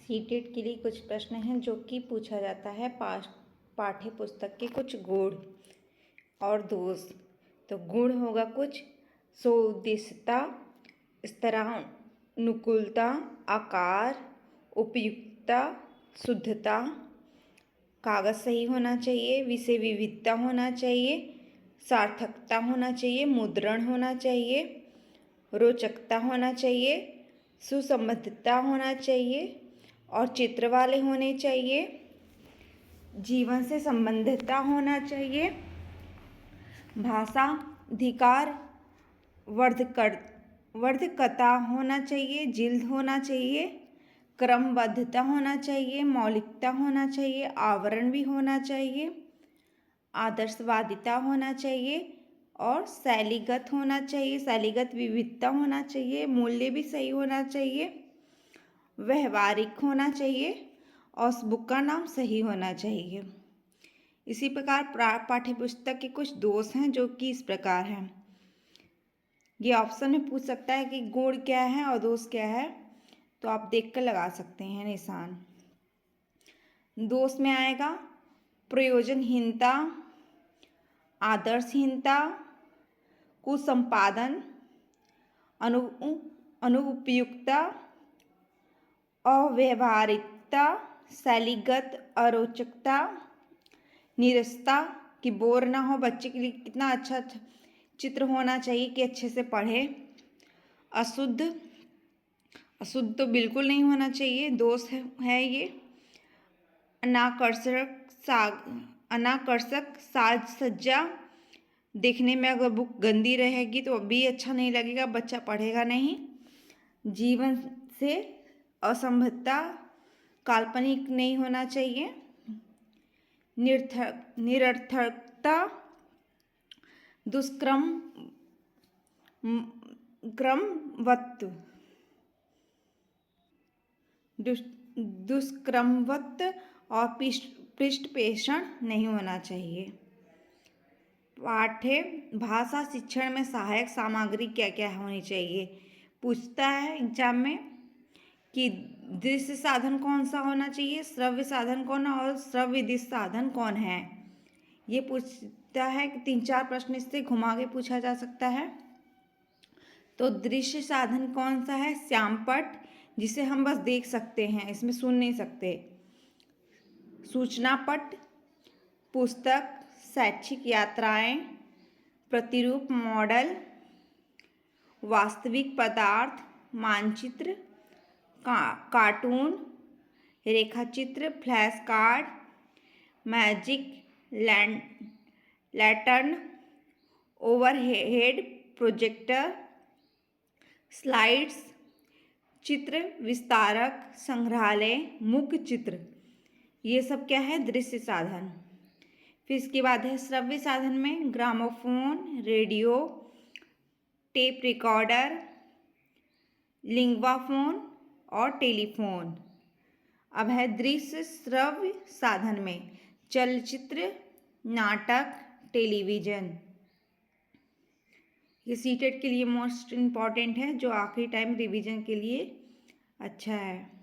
CTET के लिए कुछ प्रश्न हैं जो कि पूछा जाता है पाठ्य पुस्तक के कुछ गुण और दोष। तो गुण होगा कुछ सुउद्देश्यता, स्तरानुकूलता, आकार, उपयुक्तता, शुद्धता, कागज सही होना चाहिए, विषय विविधता होना चाहिए, सार्थकता होना चाहिए, मुद्रण होना चाहिए, रोचकता होना चाहिए, सुसंबद्धता होना चाहिए और चित्र वाले होने चाहिए, जीवन से संबंधितता होना चाहिए, भाषा अधिकार वर्धकता होना चाहिए, जिल्द होना चाहिए, क्रमबद्धता होना चाहिए, मौलिकता होना चाहिए, आवरण भी होना चाहिए, आदर्शवादिता होना चाहिए और शैलीगत होना चाहिए, शैलीगत विविधता होना चाहिए, मूल्य भी सही होना चाहिए, व्यवहारिक होना चाहिए और उस बुक का नाम सही होना चाहिए। इसी प्रकार पाठ्यपुस्तक के कुछ दोष हैं जो कि इस प्रकार हैं। ये ऑप्शन में पूछ सकता है कि गुण क्या है और दोष क्या है, तो आप देख कर लगा सकते हैं निशान। दोष में आएगा प्रयोजनहीनता, आदर्शहीनता, कुसंपादन, अनुपयुक्तता, अव्यवहारिकता, शैलीगत अरोचकता, नीरसता कि बोर ना हो, बच्चे के लिए कितना अच्छा चित्र होना चाहिए कि अच्छे से पढ़े, अशुद्ध तो बिल्कुल नहीं होना चाहिए, दोष है ये। अनाकर्षक साज सज्जा, देखने में अगर बुक गंदी रहेगी तो भी अच्छा नहीं लगेगा, बच्चा पढ़ेगा नहीं। जीवन से असंबद्धता, काल्पनिक नहीं होना चाहिए। निरर्थकता, दुष्क्रमवत् और पृष्ठपेषण नहीं होना चाहिए। पाठ्य भाषा शिक्षण में सहायक सामग्री क्या क्या होनी चाहिए, पूछता है एग्जाम में कि दृश्य साधन कौन सा होना चाहिए, श्रव्य साधन कौन और श्रव्य साधन कौन है। ये पूछता है कि 3-4 प्रश्न इससे घुमा के पूछा जा सकता है। तो दृश्य साधन कौन सा है, श्यामपट जिसे हम बस देख सकते हैं, इसमें सुन नहीं सकते। सूचना पट, पुस्तक, शैक्षिक यात्राएं, प्रतिरूप मॉडल, वास्तविक पदार्थ, मानचित्र, कार्टून, रेखाचित्र, flash card, magic lantern, overhead projector, slides, चित्र विस्तारक, संग्रहालय, मुख्य चित्र, ये सब क्या है, दृश्य साधन। फिर इसके बाद है श्रव्य साधन में gramophone, radio, tape recorder, Linguaphone और टेलीफोन। अब है दृश्य श्रव्य साधन में चलचित्र, नाटक, टेलीविज़न। ये सीटेट के लिए मोस्ट इम्पॉर्टेंट है, जो आखिरी टाइम रिवीजन के लिए अच्छा है।